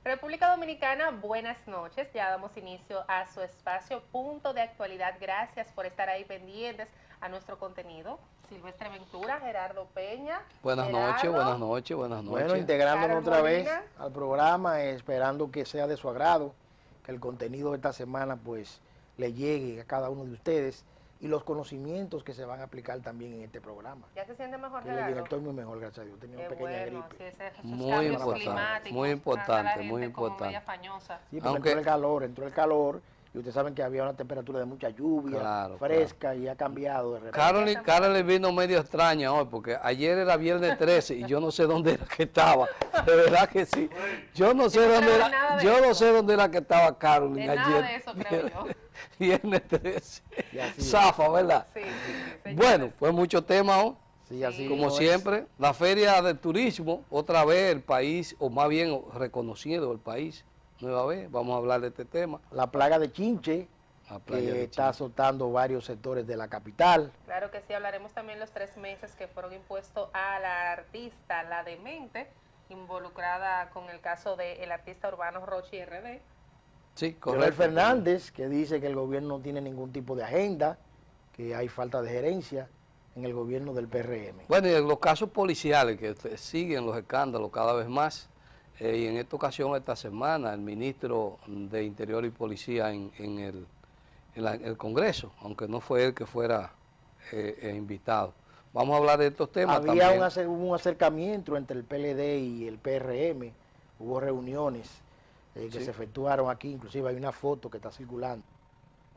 República Dominicana, buenas noches. Ya damos inicio a su espacio Punto de Actualidad. Gracias por estar ahí pendientes a nuestro contenido. Silvestre Ventura, Gerardo Peña. Buenas noches, buenas noches, buenas noches. Bueno, integrándonos Carol otra Molina. vez al programa, esperando que sea de su agrado, que el contenido de esta semana pues le llegue a cada uno de ustedes y los conocimientos que se van a aplicar también en este programa. ¿Ya se siente mejor, Que le Gerardo? llegue, estoy muy mejor, gracias a Dios. Tenía una Qué pequeña bueno, gripe. sí, esos Muy cambios importante, climáticos, muy importante, anda la gente muy como importante. media fañosa. Sí, porque Aunque- entró el calor y ustedes saben que había una temperatura de mucha lluvia, Claro, fresca y ha cambiado de repente. Carol vino medio extraña hoy, porque ayer era viernes 13 y yo no sé dónde era que estaba. De verdad que sí. Yo no sé dónde era, dónde era que estaba Carol De ayer. nada de eso, creo yo. Viernes 13. Y así es. Zafa, ¿verdad? Sí, señores. Bueno, pues mucho tema hoy. Sí, así Como mismo es. siempre, la feria de turismo, otra vez el país, o más bien reconocido el país, nueva vez, vamos a hablar de este tema. La plaga de chinche, La playa que de está Chinche. azotando varios sectores de la capital. Claro que sí, hablaremos también los 3 meses que fueron impuestos a la artista, la demente, involucrada con el caso del artista urbano Rochi RD. Sí, Joel correcto. Fernández, que dice que el gobierno no tiene ningún tipo de agenda, que hay falta de gerencia en el gobierno del PRM. Bueno, y en los casos policiales que siguen los escándalos cada vez más, y en esta ocasión, esta semana, el ministro de Interior y Policía en el Congreso, aunque no fue él que fuera invitado. Vamos a hablar de estos temas Había también. un acercamiento entre el PLD y el PRM, hubo reuniones que Sí. se efectuaron aquí, inclusive hay una foto que está circulando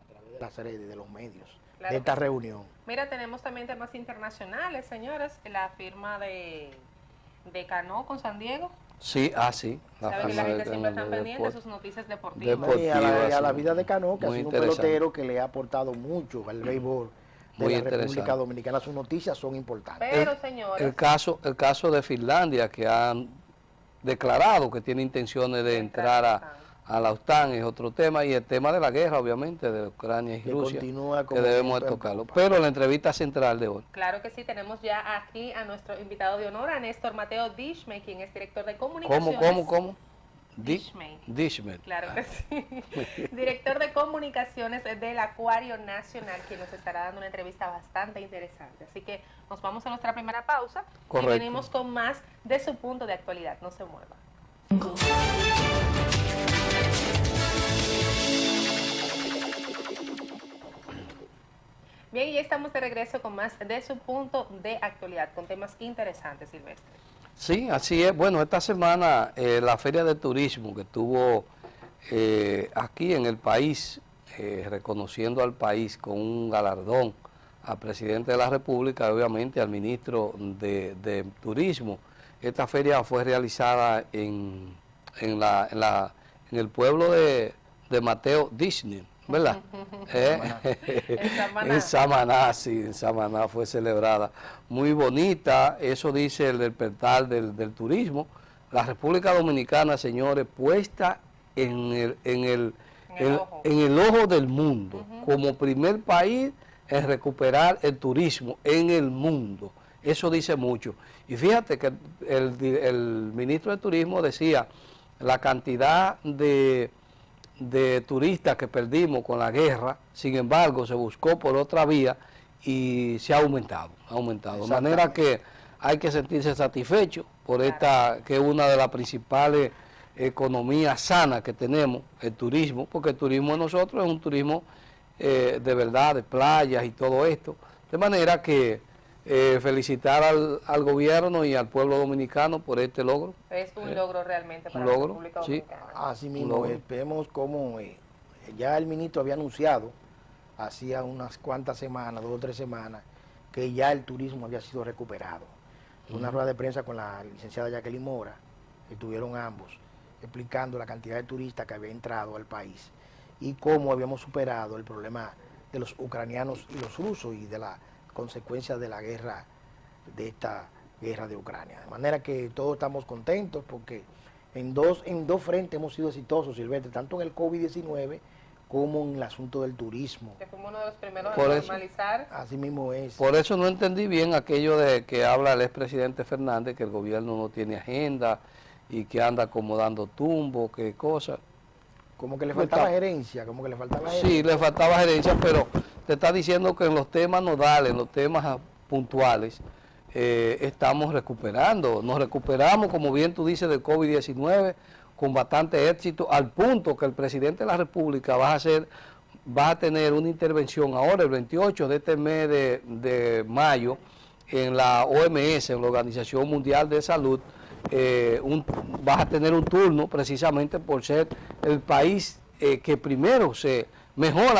a través de las redes, de los medios, Claro de esta que sí. reunión. Mira, tenemos también temas internacionales, señores, la firma de Cano con San Diego. Sí, sí. Saben que la firma gente siempre está de pendiente de deporte. sus noticias deportivas. Deporte. Y a la sí. vida de Cano, que ha Muy sido un interesante. pelotero que le ha aportado mucho al béisbol de Muy la interesante. República Dominicana. Sus noticias son importantes. Pero, El señores, caso de Finlandia, que han declarado que tiene intenciones de entrar a la OTAN, es otro tema, y el tema de la guerra, obviamente, de Ucrania y Que Rusia, continúa que como debemos de viento en tocarlo. popa. Pero la entrevista central de hoy. claro que sí, tenemos ya aquí a nuestro invitado de honor, a Néstor Mateo Dishme, quien es director de comunicaciones. ¿Cómo? Dishme. Dishme. Claro que sí. Director de comunicaciones del Acuario Nacional, quien nos estará dando una entrevista bastante interesante. Así que nos vamos a nuestra primera pausa Correcto. y venimos con más de su punto de actualidad. No se mueva. Bien, y ya estamos de regreso con más de su punto de actualidad, con temas interesantes, Silvestre. Sí, así es. Bueno, esta semana la Feria de Turismo que estuvo aquí en el país, reconociendo al país con un galardón al presidente de la República, obviamente al ministro de Turismo. Esta feria fue realizada en el pueblo de Mateo Disney, ¿verdad? En Samaná. En Samaná, sí, en Samaná fue celebrada. Muy bonita, eso dice el despertar del turismo. La República Dominicana, señores, puesta en el ojo del mundo, como primer país en recuperar el turismo en el mundo. Eso dice mucho. Y fíjate que el ministro de Turismo decía la cantidad de turistas que perdimos con la guerra, sin embargo, se buscó por otra vía y se ha aumentado. De manera que hay que sentirse satisfecho por esta, que es una de las principales economías sanas que tenemos, el turismo, porque el turismo de nosotros es un turismo de verdad, de playas y todo esto. De manera que felicitar al gobierno y al pueblo dominicano por este logro. Es un logro realmente para un logro, la República sí. Dominicana. Así mismo, vemos cómo ya el ministro había anunciado, hacía unas cuantas semanas, 2 o 3 semanas, que ya el turismo había sido recuperado. Una rueda de prensa con la licenciada Jacqueline Mora, que estuvieron ambos, explicando la cantidad de turistas que había entrado al país y cómo habíamos superado el problema de los ucranianos y los rusos y de las consecuencias de la guerra, de esta guerra de Ucrania. De manera que todos estamos contentos porque en dos frentes hemos sido exitosos, Silvestre, tanto en el COVID-19 como en el asunto del turismo. Que fuimos uno de los primeros Por a eso. normalizar. Así mismo es. Por eso no entendí bien aquello de que habla el expresidente Fernández, que el gobierno no tiene agenda, y que anda como dando tumbo, qué cosa. Como que le faltaba gerencia, como que le faltaba gerencia. Sí, le faltaba gerencia, pero te está diciendo que en los temas nodales, en los temas puntuales, estamos recuperando. Nos recuperamos, como bien tú dices, del COVID-19 con bastante éxito, al punto que el presidente de la República va a tener una intervención ahora, el 28 de este mes de mayo, en la OMS, en la Organización Mundial de Salud. Vas a tener un turno precisamente por ser el país que primero mejor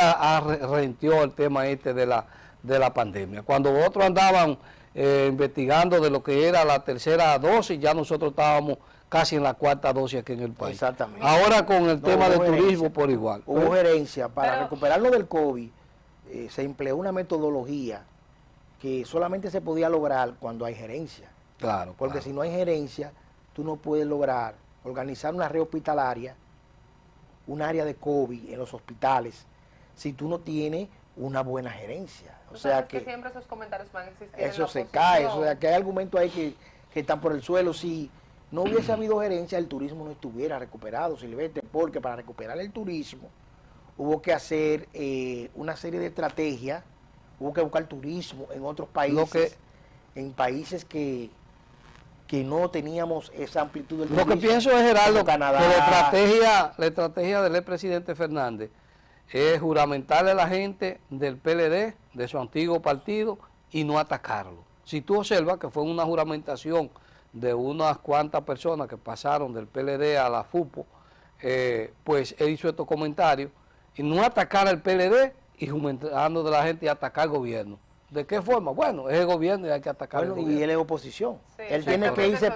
reenteó el tema de la pandemia. Cuando otros andaban investigando de lo que era la tercera dosis, ya nosotros estábamos casi en la cuarta dosis aquí en el país. Exactamente. Ahora con el tema del turismo por igual. Hubo gerencia para recuperarlo del COVID, se empleó una metodología que solamente se podía lograr cuando hay gerencia. Claro. Porque si no hay gerencia, tú no puedes lograr organizar una red hospitalaria, un área de COVID en los hospitales, si tú no tienes una buena gerencia. O sea que siempre esos comentarios van a existir. Eso se cae, o sea que hay argumentos ahí que están por el suelo. Si no hubiese habido gerencia, el turismo no estuviera recuperado, Silvestre, porque para recuperar el turismo hubo que hacer una serie de estrategias, hubo que buscar turismo en otros países, en países que no teníamos esa amplitud del turismo. Lo que pienso es, Gerardo, Canadá, que la estrategia del expresidente Fernández es juramentarle a la gente del PLD, de su antiguo partido, y no atacarlo. Si tú observas que fue una juramentación de unas cuantas personas que pasaron del PLD a la FUPO, pues él hizo estos comentarios, y no atacar al PLD y juramentando de la gente y atacar al gobierno. ¿De qué forma? Bueno, es el gobierno y hay que atacar al gobierno. Y él es oposición. Sí, él tiene que irse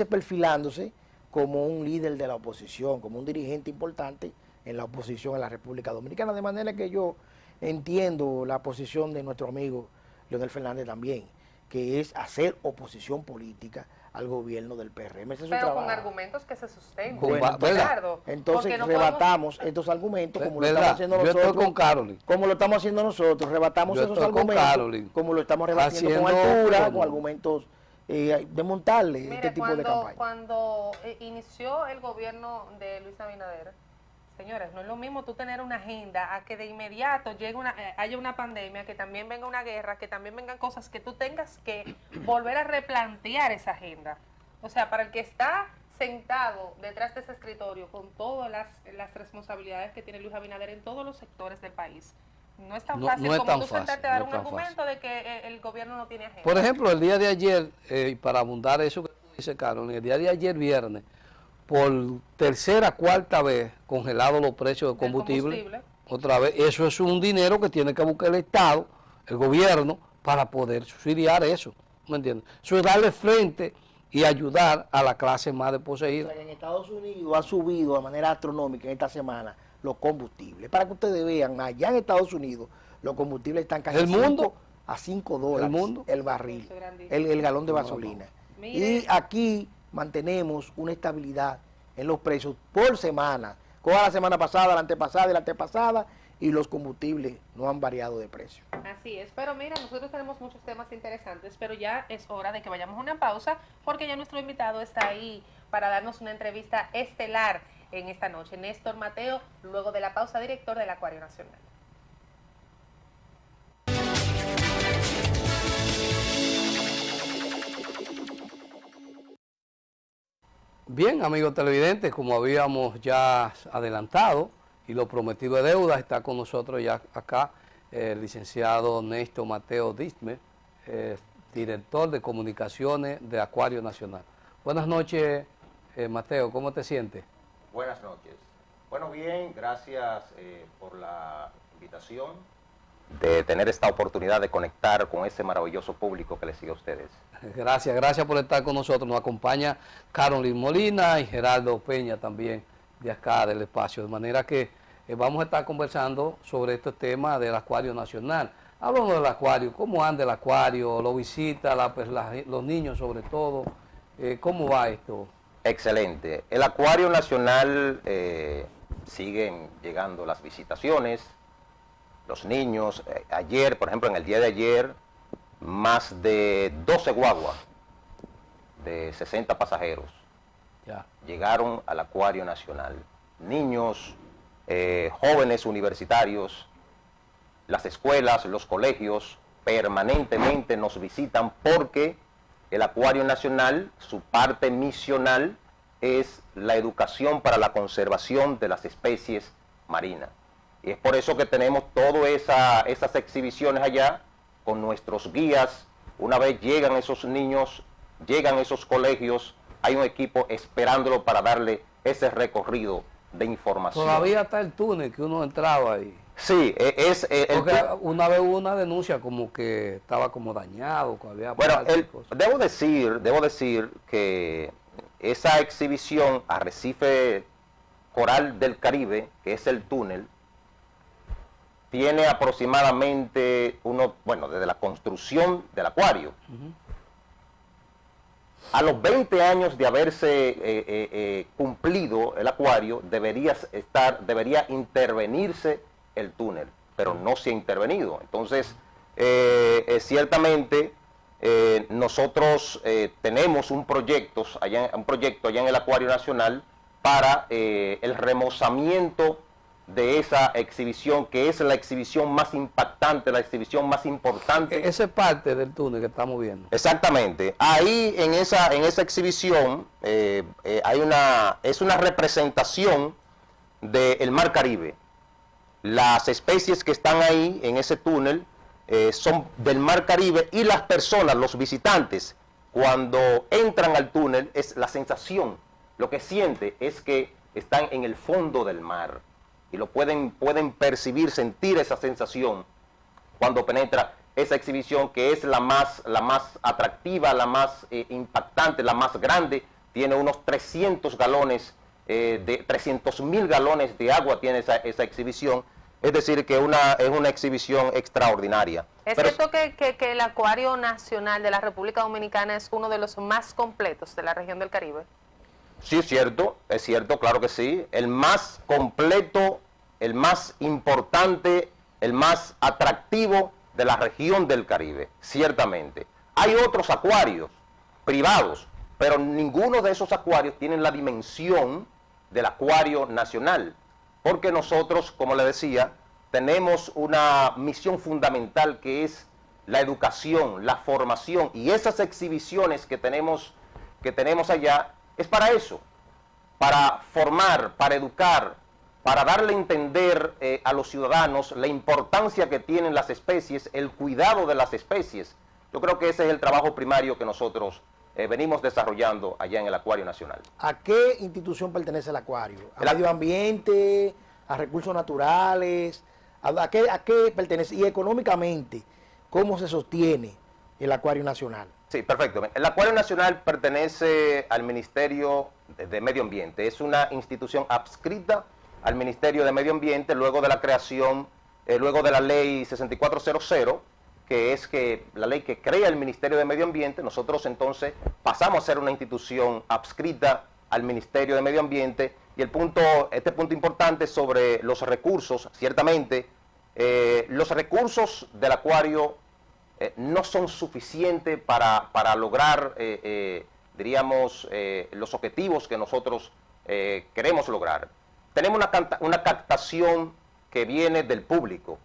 perfilándose como un líder de la oposición, como un dirigente importante en la oposición a la República Dominicana, de manera que yo entiendo la posición de nuestro amigo Leonel Fernández también, que es hacer oposición política al gobierno del PRM. Ese es su trabajo. Con argumentos que se sustenten. Bueno, entonces no rebatamos estos argumentos como lo estamos haciendo nosotros. Yo estoy con Carolyn. Como lo estamos haciendo nosotros, rebatamos esos argumentos como lo estamos rebatiendo con altura, con argumentos de montarle. Mire, este tipo de campaña. Cuando inició el gobierno de Luis Abinader, señores, no es lo mismo tú tener una agenda a que de inmediato llegue haya una pandemia, que también venga una guerra, que también vengan cosas que tú tengas que volver a replantear esa agenda. O sea, para el que está sentado detrás de ese escritorio con todas las responsabilidades que tiene Luis Abinader en todos los sectores del país, no es tan fácil como tú sentarte a dar un argumento de que el gobierno no tiene agenda. Por ejemplo, el día de ayer, para abundar eso que dice Carolyn, el día de ayer viernes, por tercera, cuarta vez congelados los precios de combustible, otra vez, eso es un dinero que tiene que buscar el Estado, el gobierno, para poder subsidiar eso, ¿me entiendes? Eso es darle frente y ayudar a la clase más desposeída. O sea, en Estados Unidos ha subido de manera astronómica en esta semana los combustibles. Para que ustedes vean, allá en Estados Unidos los combustibles están casi a $5 el barril, el galón de gasolina. Y aquí mantenemos una estabilidad en los precios por semana. Coja la semana pasada, la antepasada y la antepasada, y los combustibles no han variado de precio. Así es, pero mira, nosotros tenemos muchos temas interesantes, pero ya es hora de que vayamos a una pausa, porque ya nuestro invitado está ahí para darnos una entrevista estelar en esta noche. Néstor Mateo, luego de la pausa, director del Acuario Nacional. Bien, amigos televidentes, como habíamos ya adelantado y lo prometido de deuda, está con nosotros ya acá el licenciado Néstor Mateo Dismer, director de comunicaciones de Acuario Nacional. Buenas noches, Mateo, ¿cómo te sientes? Buenas noches. Bueno, bien, gracias por la invitación de tener esta oportunidad de conectar con ese maravilloso público que les sigue a ustedes. Gracias por estar con nosotros. Nos acompaña Carolyn Molina y Gerardo Peña también de acá del espacio. De manera que vamos a estar conversando sobre este tema del Acuario Nacional. Hablamos del acuario, ¿cómo anda el acuario? ¿Lo visita los niños sobre todo? ¿Cómo va esto? Excelente. El Acuario Nacional siguen llegando las visitaciones, los niños. Ayer, por ejemplo, en el día de ayer, más de 12 guaguas de 60 pasajeros Ya. llegaron al Acuario Nacional. Niños, jóvenes universitarios, las escuelas, los colegios, permanentemente nos visitan porque el Acuario Nacional, su parte misional, es la educación para la conservación de las especies marinas. Y es por eso que tenemos todas esas exhibiciones allá con nuestros guías. Una vez llegan esos niños, llegan esos colegios, hay un equipo esperándolo para darle ese recorrido de información. Todavía está el túnel que uno entraba ahí. Sí, Porque una vez hubo una denuncia como que estaba como dañado, que había bueno, partes y cosas. debo decir que esa exhibición Arrecife Coral del Caribe, que es el túnel, tiene aproximadamente desde la construcción del acuario. A los 20 años de haberse cumplido el acuario, debería intervenirse el túnel, pero no se ha intervenido. Entonces, ciertamente, nosotros tenemos un proyecto allá en el Acuario Nacional para el remozamiento de esa exhibición, que es la exhibición más impactante, la exhibición más importante. Esa es parte del túnel que estamos viendo. Exactamente. Ahí en esa exhibición es una representación del Mar Caribe. Las especies que están ahí en ese túnel son del Mar Caribe, y las personas, los visitantes, cuando entran al túnel, es la sensación, lo que siente es que están en el fondo del mar. Y lo pueden percibir, sentir esa sensación cuando penetra esa exhibición, que es la más atractiva, la más impactante, la más grande. Tiene unos 300 300.000 galones de agua tiene esa exhibición. Es decir, que es una exhibición extraordinaria. ¿Es cierto que el Acuario Nacional de la República Dominicana es uno de los más completos de la región del Caribe? Sí, es cierto, claro que sí. El más completo, el más importante, el más atractivo de la región del Caribe, ciertamente. Hay otros acuarios privados, pero ninguno de esos acuarios tiene la dimensión del Acuario Nacional, porque nosotros, como le decía, tenemos una misión fundamental, que es la educación, la formación, y esas exhibiciones que tenemos allá es para eso, para formar, para educar, para darle a entender a los ciudadanos la importancia que tienen las especies, el cuidado de las especies. Yo creo que ese es el trabajo primario que nosotros venimos desarrollando allá en el Acuario Nacional. ¿A qué institución pertenece el acuario? ¿A medio ambiente, a recursos naturales? ¿A qué pertenece? Y económicamente, ¿cómo se sostiene el Acuario Nacional? Sí, perfecto. El Acuario Nacional pertenece al Ministerio de Medio Ambiente. Es una institución adscrita al Ministerio de Medio Ambiente luego de la creación, luego de la ley 6400, que es la ley que crea el Ministerio de Medio Ambiente. Nosotros entonces pasamos a ser una institución adscrita al Ministerio de Medio Ambiente. Y este punto importante sobre los recursos, ciertamente, los recursos del acuario no son suficientes para lograr, diríamos, los objetivos que nosotros queremos lograr. Tenemos una captación que viene del público,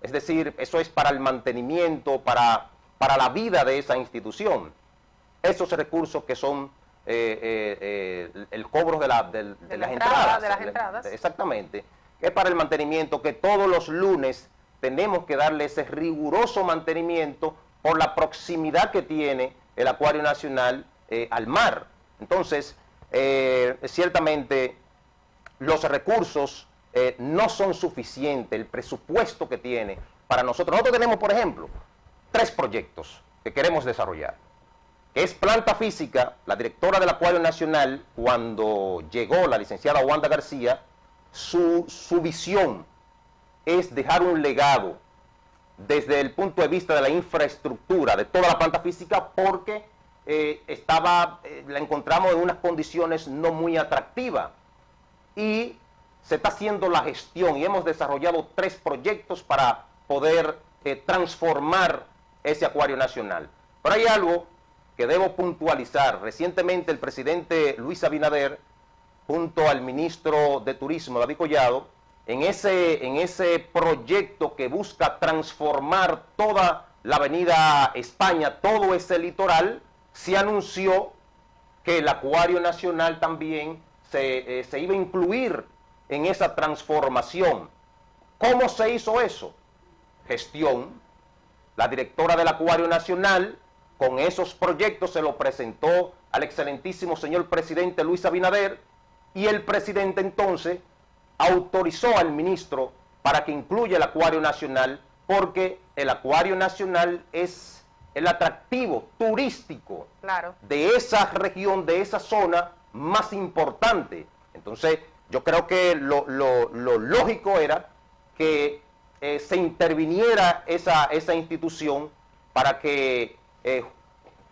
es decir, eso es para el mantenimiento, para la vida de esa institución. Esos recursos que son el cobro de las entradas. Exactamente, que es para el mantenimiento, que todos los lunes tenemos que darle ese riguroso mantenimiento por la proximidad que tiene el Acuario Nacional al mar. Entonces, ciertamente los recursos no son suficientes, el presupuesto que tiene para nosotros. Nosotros tenemos, por ejemplo, 3 proyectos que queremos desarrollar, que es planta física. La directora del Acuario Nacional, cuando llegó la licenciada Wanda García, su visión es dejar un legado desde el punto de vista de la infraestructura de toda la planta física, porque la encontramos en unas condiciones no muy atractivas, y se está haciendo la gestión, y hemos desarrollado 3 proyectos para poder transformar ese Acuario Nacional. Pero hay algo que debo puntualizar. Recientemente el presidente Luis Abinader, junto al ministro de Turismo, David Collado, en ese proyecto que busca transformar toda la avenida España, todo ese litoral, se anunció que el Acuario Nacional también se iba a incluir en esa transformación. ¿Cómo se hizo eso? Gestión. La directora del Acuario Nacional, con esos proyectos, se lo presentó al excelentísimo señor presidente Luis Abinader, y el presidente entonces autorizó al ministro para que incluya el Acuario Nacional, porque el Acuario Nacional es el atractivo turístico de esa región, de esa zona más importante. Entonces, yo creo que lo lógico era que se interviniera esa institución para que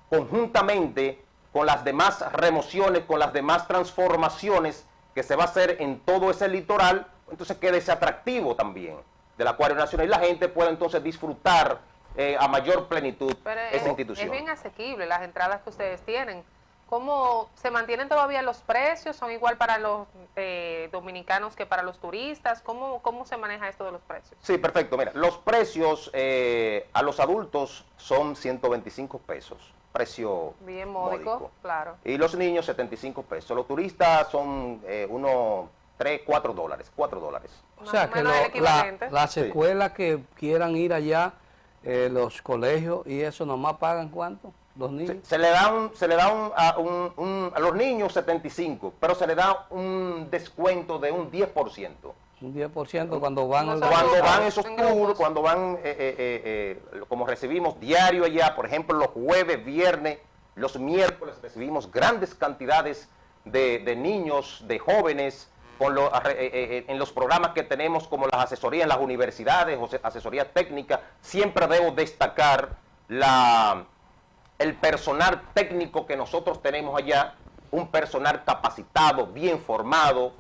conjuntamente con las demás remociones, con las demás transformaciones que se va a hacer en todo ese litoral, entonces quede ese atractivo también del Acuario Nacional y la gente pueda entonces disfrutar a mayor plenitud esa institución. Es bien asequible las entradas que ustedes tienen. ¿Cómo se mantienen todavía los precios? ¿Son igual para los dominicanos que para los turistas? ¿Cómo se maneja esto de los precios? Sí, perfecto. Mira, los precios a los adultos son 125 pesos. Precio bien módico, claro. Y los niños 75 pesos. Los turistas son unos 3, 4 dólares. 4 dólares. O sea que las escuelas que quieran ir allá, los colegios y eso, nomás pagan ¿cuánto? Los niños. Se le da a los niños 75, pero se le da un descuento de un 10%. Un 10% cuando van van esos tours, cuando van, como recibimos diario allá, por ejemplo, los jueves, viernes, los miércoles recibimos grandes cantidades de niños, de jóvenes, en los programas que tenemos como las asesorías en las universidades, asesoría técnica. Siempre debo destacar el personal técnico que nosotros tenemos allá, un personal capacitado, bien formado,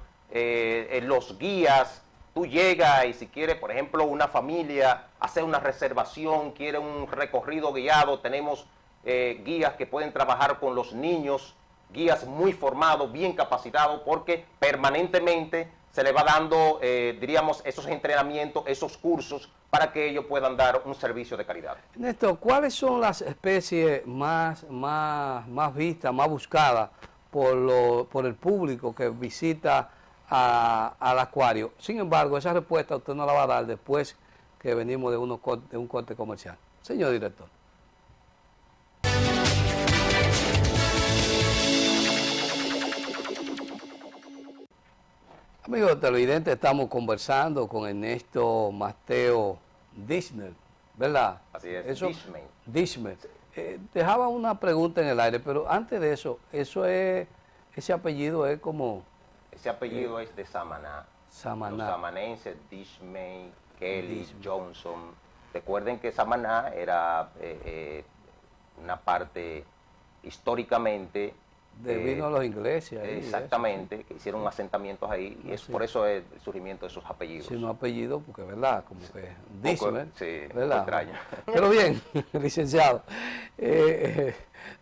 los guías. Tú llegas y si quieres, por ejemplo, una familia hacer una reservación, quiere un recorrido guiado, tenemos guías que pueden trabajar con los niños, guías muy formados, bien capacitados, porque permanentemente se le va dando, diríamos, esos entrenamientos, esos cursos, para que ellos puedan dar un servicio de calidad. Néstor, ¿cuáles son las especies más vistas, más buscadas por el público que visita al acuario? Sin embargo, esa respuesta usted no la va a dar después que venimos de un corte comercial. Señor director. Amigos televidentes, estamos conversando con Ernesto Mateo Dishmer, ¿verdad? Así es, Dishmer. Dejaba una pregunta en el aire, pero antes de eso, ese apellido es como... Ese apellido es de Samaná. Samaná. Los samanenses, Dishmer, Kelly, Johnson. Recuerden que Samaná era una parte históricamente... Vino a los ingleses ahí. Exactamente, que hicieron asentamientos ahí, y es por eso el surgimiento de esos apellidos. Sí, un apellido, porque verdad, como que Dishmer, sí, ¿verdad? Extraño. Pero bien, licenciado,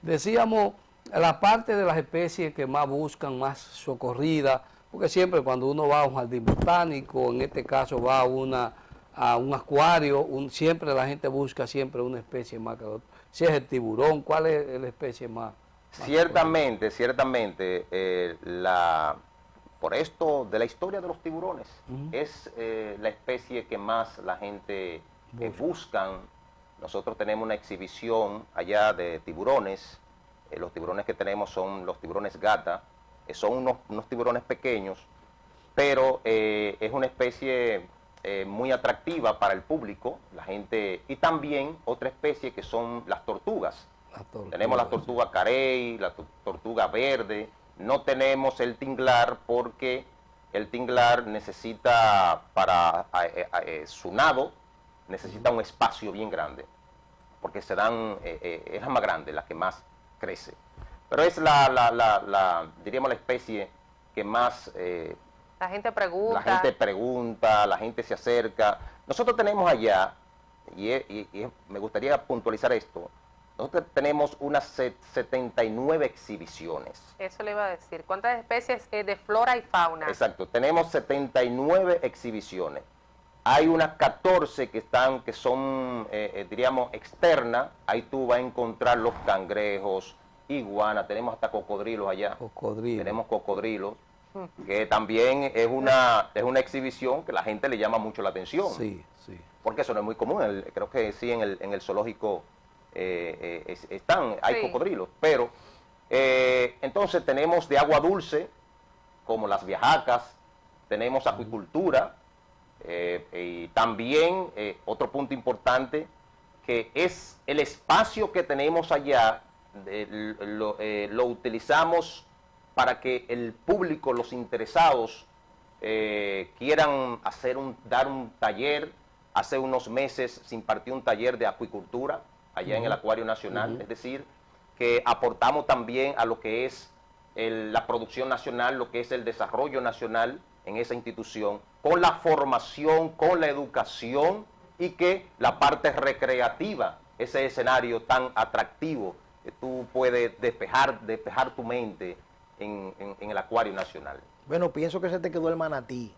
decíamos la parte de las especies que más buscan, más socorridas, porque siempre cuando uno va a un jardín botánico, en este caso va a un acuario, siempre la gente busca siempre una especie más que otra. Si es el tiburón, ¿cuál es la especie más? Ciertamente, por esto de la historia de los tiburones, es la especie que más la gente buscan. Nosotros tenemos una exhibición allá de tiburones. Los tiburones que tenemos son los tiburones gata, son unos tiburones pequeños, pero es una especie muy atractiva para el público, la gente, y también otra especie que son las tortugas. Tenemos la tortuga carey, la tortuga verde. No tenemos el tinglar porque el tinglar necesita, para su nado, necesita un espacio bien grande, porque es la más grande, la que más crece. Pero es diríamos, la especie que más... la gente pregunta. La gente se acerca. Nosotros tenemos allá, y me gustaría puntualizar esto, nosotros tenemos unas 79 exhibiciones. Eso le iba a decir. ¿Cuántas especies de flora y fauna? Exacto, tenemos 79 exhibiciones. Hay unas 14 que son, diríamos, externas. Ahí tú vas a encontrar los cangrejos, iguanas, tenemos hasta cocodrilos allá. Cocodrilo. Tenemos cocodrilos, que también es una exhibición que la gente le llama mucho la atención. Sí, sí. Porque eso no es muy común. Creo que sí, en el zoológico hay Sí. cocodrilos. Pero, entonces tenemos de agua dulce, como las viajacas, tenemos acuicultura, y también otro punto importante, que es el espacio que tenemos allá, lo utilizamos para que el público, los interesados, quieran dar un taller. Hace unos meses se impartió un taller de acuicultura allá en el Acuario Nacional, es decir, que aportamos también a lo que es la producción nacional, lo que es el desarrollo nacional en esa institución, con la formación, con la educación, y que la parte recreativa, ese escenario tan atractivo, que tú puedes despejar tu mente en el Acuario Nacional. Bueno, pienso que se te quedó el manatí.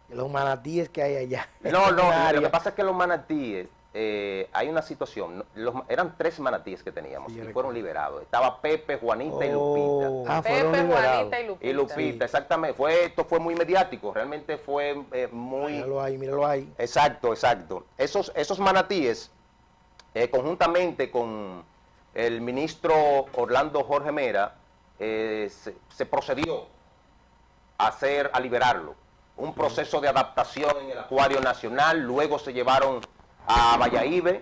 Los manatíes que hay allá. No, En la lo que área. pasa es que los manatíes, hay una situación, eran 3 manatíes que teníamos Sí, y yo fueron recuerdo. liberados. Estaba Pepe, Juanita y Oh. Lupita. Fueron Pepe, liberados. Juanita y Lupita. Y Lupita, exactamente. Esto fue muy mediático, realmente fue muy... Míralo ahí. Exacto. Esos manatíes, conjuntamente con el ministro Orlando Jorge Mera, se procedió a liberarlo. Un proceso de adaptación en el Acuario Nacional, luego se llevaron a Valladolid,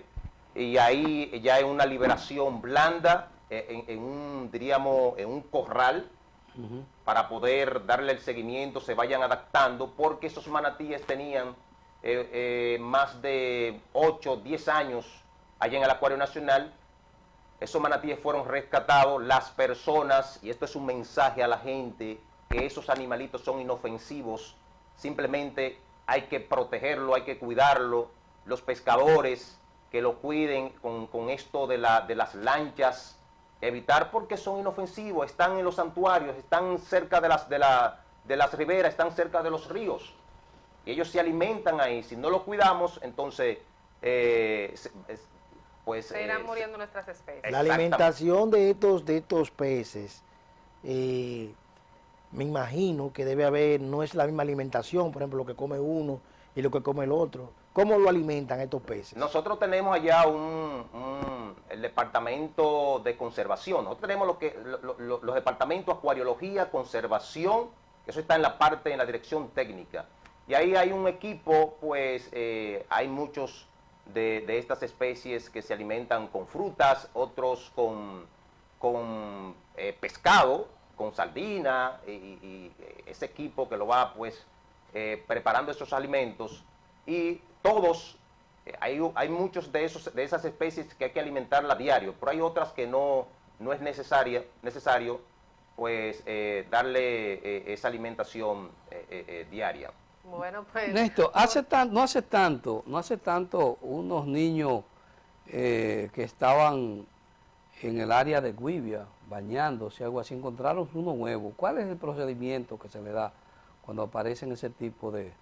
y ahí ya en una liberación blanda, en un corral, para poder darle el seguimiento, se vayan adaptando, porque esos manatíes tenían más de 8, 10 años allá en el Acuario Nacional. Esos manatíes fueron rescatados, las personas, y esto es un mensaje a la gente, que esos animalitos son inofensivos, simplemente hay que protegerlo, hay que cuidarlo, los pescadores que lo cuiden con esto de las lanchas, evitar, porque son inofensivos, están en los santuarios, están cerca de las riberas, están cerca de los ríos, y ellos se alimentan ahí. Si no lo cuidamos, entonces Se irán muriendo nuestras especies. La alimentación de estos peces, me imagino que debe haber, no es la misma alimentación, por ejemplo, lo que come uno y lo que come el otro. ¿Cómo lo alimentan estos peces? Nosotros tenemos allá el departamento de conservación. Nosotros tenemos los departamentos acuariología, conservación, eso está en la dirección técnica. Y ahí hay un equipo, pues hay muchos de estas especies que se alimentan con frutas, otros con pescado, con sardina, y ese equipo que lo va pues preparando esos alimentos, y todos, hay muchos de esas especies que hay que alimentarla a diario, pero hay otras que no es necesario pues darle esa alimentación diaria. Bueno, pues... Néstor, no hace tanto unos niños que estaban en el área de Guivia, bañándose, algo así, encontraron unos huevos. ¿Cuál es el procedimiento que se le da cuando aparecen ese tipo de...?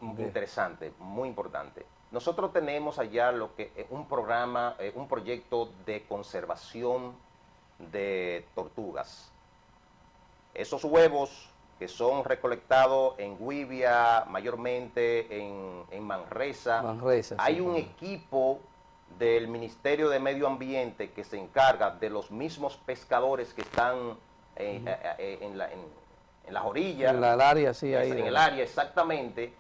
Interesante, muy importante. Nosotros tenemos allá lo que un programa, un proyecto de conservación de tortugas. Esos huevos que son recolectados en Guivia, mayormente en Manresa. Manresa, hay sí, un equipo del Ministerio de Medio Ambiente que se encarga de los mismos pescadores que están en las orillas. En el área, sí, ahí. En el área, exactamente.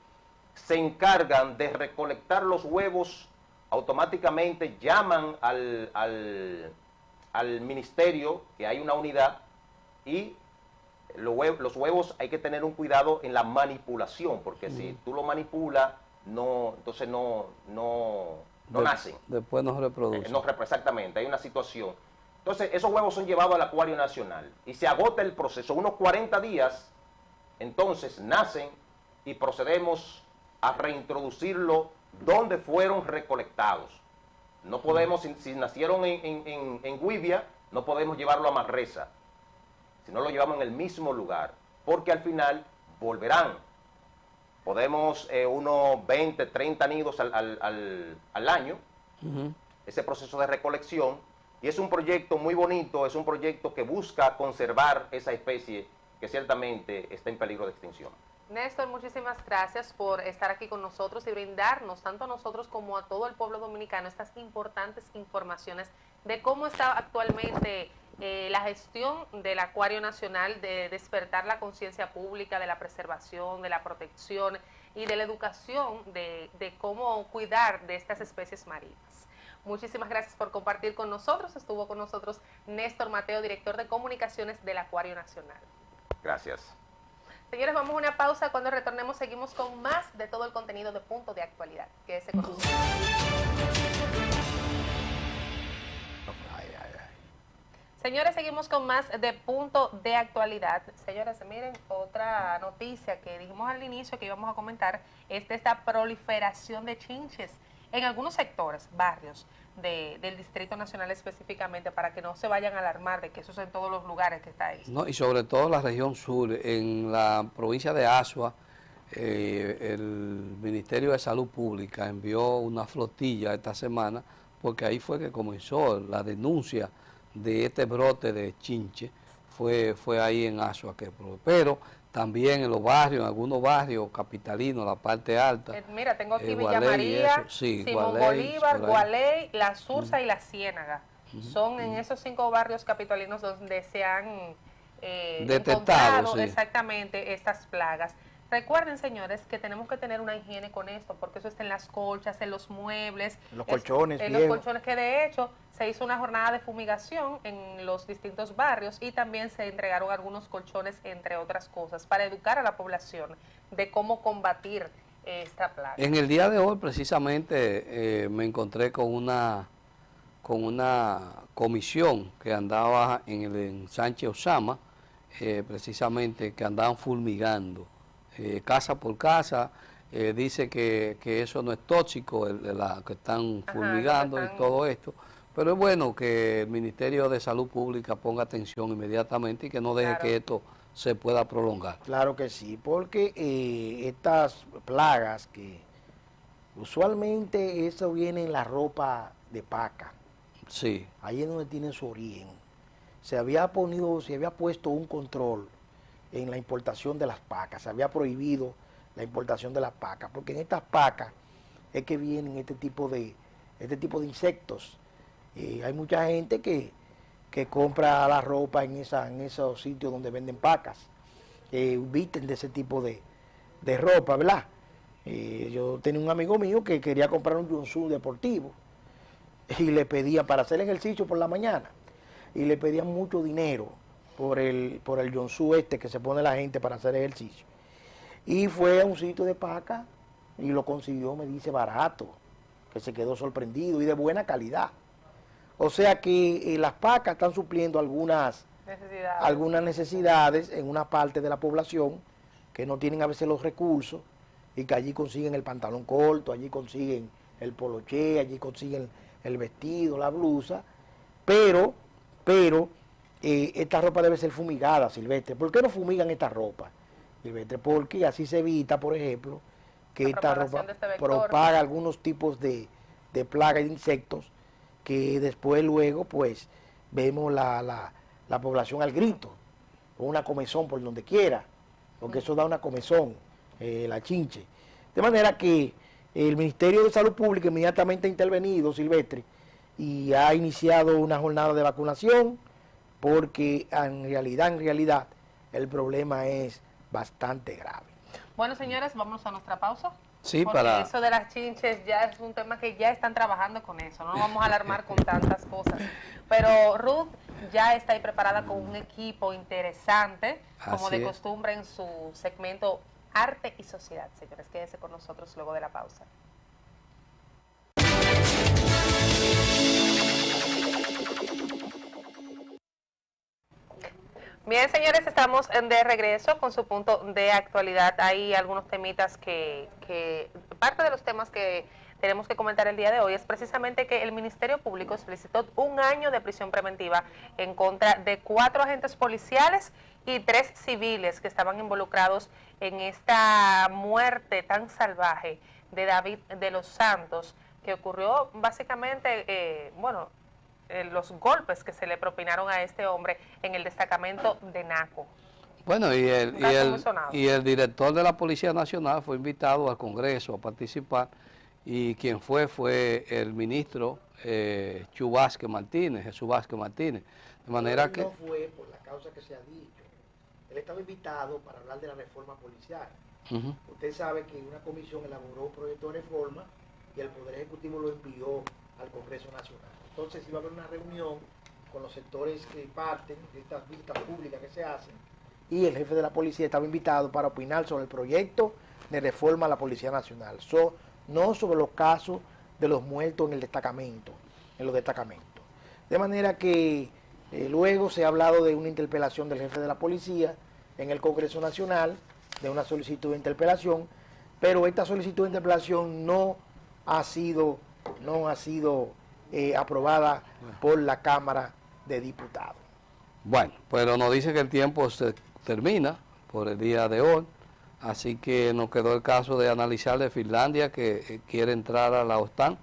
Se encargan de recolectar los huevos, automáticamente llaman al ministerio, que hay una unidad, y los huevos hay que tener un cuidado en la manipulación, porque si tú lo manipulas, entonces no nacen. Después no reproducen. Exactamente, hay una situación. Entonces, esos huevos son llevados al Acuario Nacional y se agota el proceso, unos 40 días, entonces nacen y procedemos a reintroducirlo donde fueron recolectados. No podemos, si nacieron en Guivia, no podemos llevarlo a Manresa, si no lo llevamos en el mismo lugar, porque al final volverán. Podemos unos 20, 30 nidos al año, ese proceso de recolección, y es un proyecto muy bonito, es un proyecto que busca conservar esa especie que ciertamente está en peligro de extinción. Néstor, muchísimas gracias por estar aquí con nosotros y brindarnos, tanto a nosotros como a todo el pueblo dominicano, estas importantes informaciones de cómo está actualmente la gestión del Acuario Nacional, de despertar la conciencia pública, de la preservación, de la protección y de la educación de cómo cuidar de estas especies marinas. Muchísimas gracias por compartir con nosotros. Estuvo con nosotros Néstor Mateo, director de comunicaciones del Acuario Nacional. Gracias. Señores, vamos a una pausa. Cuando retornemos seguimos con más de todo el contenido de Punto de Actualidad. Quédese con nosotros. Señores, seguimos con más de Punto de Actualidad. Señores, miren, otra noticia que dijimos al inicio que íbamos a comentar es de esta proliferación de chinches en algunos sectores, barrios del Distrito Nacional específicamente, para que no se vayan a alarmar de que eso es en todos los lugares que está ahí. No, y sobre todo la región sur, en la provincia de Azua, el Ministerio de Salud Pública envió una flotilla esta semana, porque ahí fue que comenzó la denuncia de este brote de chinche, fue ahí en Azua, pero también en los barrios, en algunos barrios capitalinos, la parte alta. Mira, tengo aquí Villa Gualey, María, sí, Simón Gualey, Bolívar, Gualey, La Sursa y La Ciénaga. Son en esos 5 barrios capitalinos donde se han encontrado exactamente estas plagas. Recuerden, señores, que tenemos que tener una higiene con esto, porque eso está en las colchas, en los muebles, los colchones, en los colchones, que de hecho se hizo una jornada de fumigación en los distintos barrios y también se entregaron algunos colchones, entre otras cosas, para educar a la población de cómo combatir esta plaga. En el día de hoy, precisamente, me encontré con una comisión que andaba en Sánchez Osama, precisamente, que andaban fulmigando. Casa por casa, dice que eso no es tóxico, que están fulmigando y todo esto, pero es bueno que el Ministerio de Salud Pública ponga atención inmediatamente y que no deje que esto se pueda prolongar. Claro que sí, porque estas plagas que usualmente eso viene en la ropa de paca, sí, ahí es donde tiene su origen. Se había puesto un control en la importación de las pacas, se había prohibido la importación de las pacas, porque en estas pacas es que vienen este tipo de insectos. Hay mucha gente que compra la ropa en esos sitios donde venden pacas, que visten de ese tipo de ropa, ¿verdad? Yo tenía un amigo mío que quería comprar un jumpsuit deportivo y le pedía para hacer ejercicio por la mañana, y le pedían mucho dinero por el jumpsuit que se pone la gente para hacer ejercicio. Y fue a un sitio de paca y lo consiguió, me dice, barato, que se quedó sorprendido y de buena calidad. O sea que las pacas están supliendo algunas necesidades en una parte de la población que no tienen a veces los recursos y que allí consiguen el pantalón corto, allí consiguen el poloché, allí consiguen el vestido, la blusa, pero esta ropa debe ser fumigada, Silvestre. ¿Por qué no fumigan esta ropa, Silvestre? Porque así se evita, por ejemplo, que esta ropa propaga algunos tipos de plagas de insectos que después luego pues vemos la población al grito, o una comezón por donde quiera, porque eso da una comezón, la chinche. De manera que el Ministerio de Salud Pública inmediatamente ha intervenido, Silvestre, y ha iniciado una jornada de vacunación, porque en realidad el problema es bastante grave. Bueno, señores, vamos a nuestra pausa. Sí, porque eso de las chinches ya es un tema que ya están trabajando con eso, no nos vamos a alarmar con tantas cosas. Pero Ruth ya está ahí preparada con un equipo interesante, como de costumbre en su segmento Arte y Sociedad. Señores, quédense con nosotros luego de la pausa. Bien, señores, estamos de regreso con su punto de actualidad. Hay algunos temitas parte de los temas que tenemos que comentar el día de hoy es precisamente que el Ministerio Público solicitó 1 año de prisión preventiva en contra de 4 agentes policiales y 3 civiles que estaban involucrados en esta muerte tan salvaje de David de los Santos, que ocurrió básicamente, los golpes que se le propinaron a este hombre en el destacamento de Naco. Bueno, y el director de la Policía Nacional fue invitado al Congreso a participar, y quien fue el ministro Jesús Vázquez Martínez. De manera que... No fue por la causa que se ha dicho. Él estaba invitado para hablar de la reforma policial. Usted sabe que una comisión elaboró un proyecto de reforma y el Poder Ejecutivo lo envió al Congreso Nacional. Entonces iba a haber una reunión con los sectores que parten de estas vistas públicas que se hacen, y el jefe de la policía estaba invitado para opinar sobre el proyecto de reforma a la Policía Nacional, no sobre los casos de los muertos en los destacamentos. De manera que luego se ha hablado de una interpelación del jefe de la policía en el Congreso Nacional, de una solicitud de interpelación, pero esta solicitud de interpelación no ha sido aprobada por la Cámara de Diputados. Bueno, pero nos dice que el tiempo se termina por el día de hoy, así que nos quedó el caso de analizar de Finlandia, que quiere entrar a la OTAN.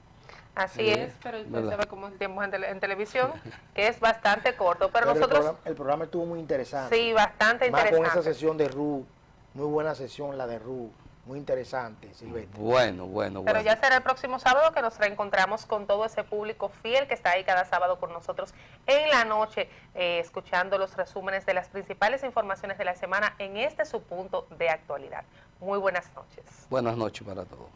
Así es, pero usted sabe cómo es el tiempo en televisión, que es bastante corto, pero nosotros... El programa estuvo muy interesante. Sí, bastante interesante. Más con esa sesión de RU, muy buena sesión la de RU. Muy interesante, Silvestre. Bueno. Pero ya será el próximo sábado que nos reencontramos con todo ese público fiel que está ahí cada sábado con nosotros en la noche, escuchando los resúmenes de las principales informaciones de la semana en este su punto de actualidad. Muy buenas noches. Buenas noches para todos.